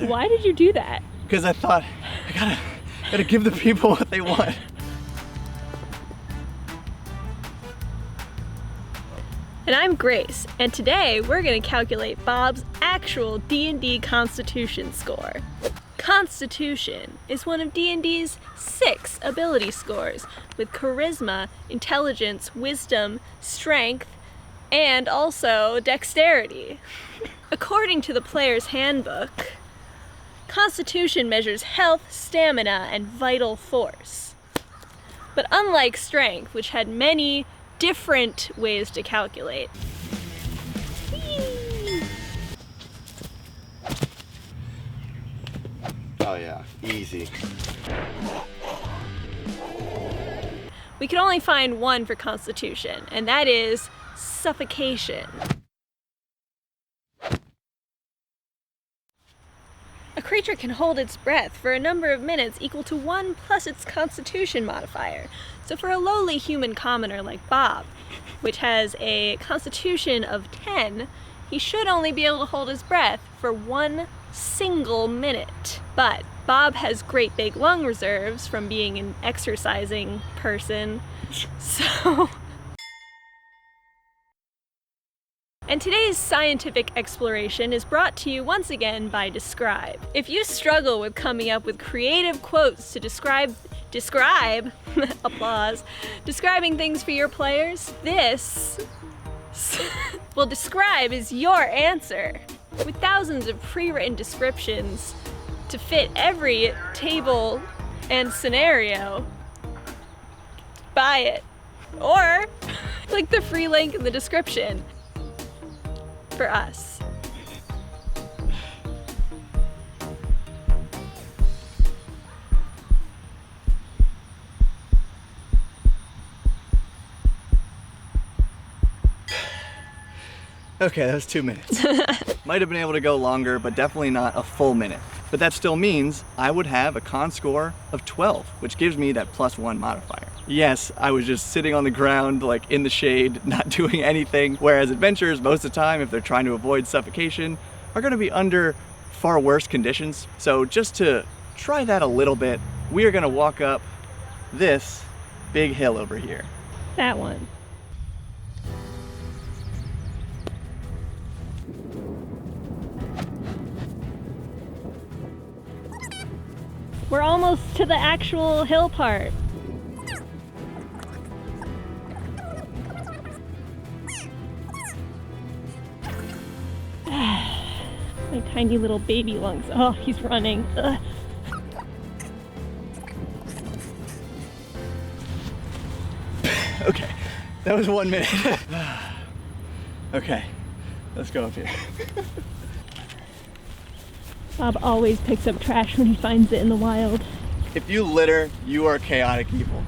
Why did you do that? Because I thought, I gotta give the people what they want. And I'm Grace, and today we're gonna calculate Bob's actual D&D Constitution score. Constitution is one of D&D's 6 ability scores, with charisma, intelligence, wisdom, strength, and also dexterity. According to the player's handbook, Constitution measures health, stamina, and vital force. But unlike strength, which had many different ways to calculate. Whee! Oh yeah, easy. We can only find one for Constitution, and that is suffocation. A creature can hold its breath for a number of minutes equal to 1 plus its Constitution modifier. So for a lowly human commoner like Bob, which has a Constitution of 10, he should only be able to hold his breath for 1 single minute. But Bob has great big lung reserves from being an exercising person, so... And today's scientific exploration is brought to you once again by Describe. If you struggle with coming up with creative quotes to describe, applause, describing things for your players, well, Describe is your answer. With thousands of pre-written descriptions to fit every table and scenario, buy it. Or click the free link in the description. For us. Okay, that was 2 minutes. Might have been able to go longer, but definitely not a full minute. But that still means I would have a con score of 12, which gives me that +1 modifier. Yes, I was just sitting on the ground, like in the shade, not doing anything, whereas adventurers, most of the time, if they're trying to avoid suffocation, are gonna be under far worse conditions. So just to try that a little bit, we are gonna walk up this big hill over here. That one. We're almost to the actual hill part. My tiny little baby lungs. Oh, he's running. Ugh. Okay, that was 1 minute. Okay, let's go up here. Bob always picks up trash when he finds it in the wild. If you litter, you are chaotic evil.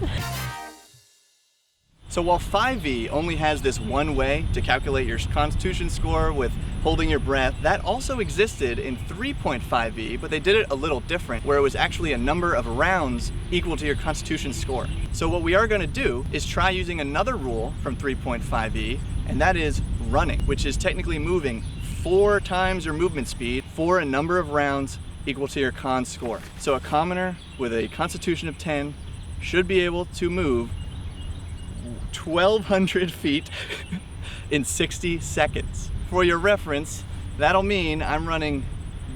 So while 5e only has this one way to calculate your Constitution score with holding your breath, that also existed in 3.5e, but they did it a little different, where it was actually a number of rounds equal to your Constitution score. So what we are going to do is try using another rule from 3.5e, and that is running, which is technically moving 4 times your movement speed for a number of rounds equal to your con score. So a commoner with a Constitution of 10 should be able to move 1,200 feet in 60 seconds. For your reference, that'll mean I'm running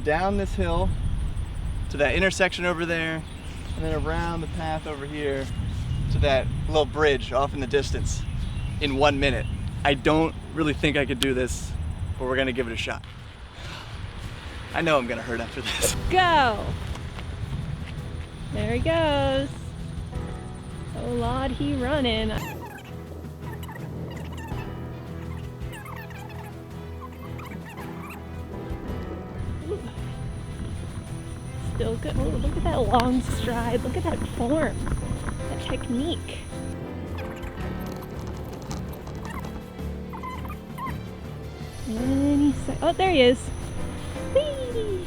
down this hill to that intersection over there, and then around the path over here to that little bridge off in the distance in 1 minute. I don't really think I could do this, but we're gonna give it a shot. I know I'm gonna hurt after this. Go! There he goes. Oh Lord, he running. Ooh. Still good. Oh, look at that long stride. Look at that form. That technique. Oh, there he is. Whee! Is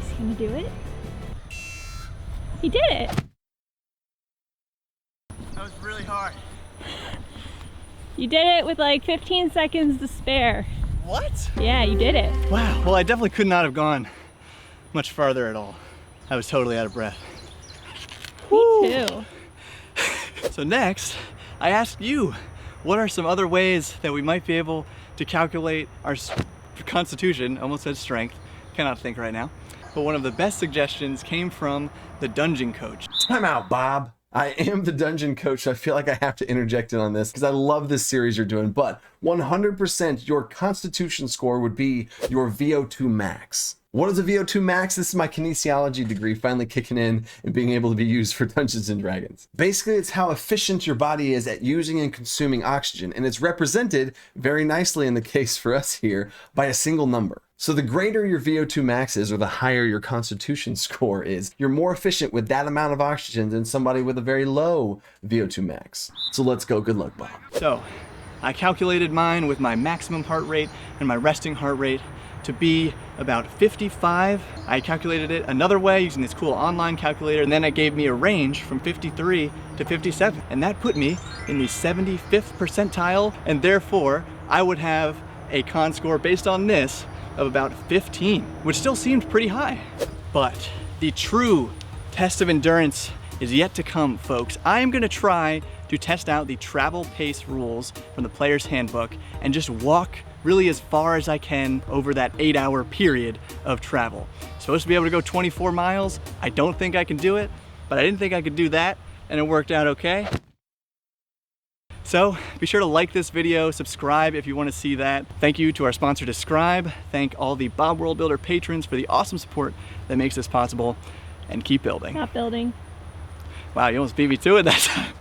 he gonna do it? He did it! That was really hard. You did it with like 15 seconds to spare. What? Yeah, you did it. Wow, well I definitely could not have gone much farther at all. I was totally out of breath. Me too. So next, I asked you, what are some other ways that we might be able to calculate our constitution? Almost said strength, cannot think right now. But one of the best suggestions came from the dungeon coach. Time out, Bob. I am the dungeon coach, so I feel like I have to interject in on this because I love this series you're doing, but 100% your constitution score would be your VO2 max. What is a VO2 max? This is my kinesiology degree finally kicking in and being able to be used for Dungeons and Dragons. Basically, it's how efficient your body is at using and consuming oxygen, and it's represented very nicely in the case for us here by a single number. So the greater your VO2 max is, or the higher your constitution score is, you're more efficient with that amount of oxygen than somebody with a very low VO2 max. So let's go. Good luck, Bob. So I calculated mine with my maximum heart rate and my resting heart rate to be about 55. I calculated it another way using this cool online calculator, and then it gave me a range from 53 to 57. And that put me in the 75th percentile, and therefore I would have a con score based on this of about 15, which still seemed pretty high. But the true test of endurance is yet to come, folks. I am gonna try to test out the travel pace rules from the player's handbook and just walk really as far as I can over that 8-hour period of travel. Supposed to be able to go 24 miles. I don't think I can do it, but I didn't think I could do that, and it worked out okay. So be sure to like this video, subscribe if you want to see that. Thank you to our sponsor Describe. Thank all the Bob World Builder patrons for the awesome support that makes this possible, and keep building. Not building. Wow, you almost beat me to it that time.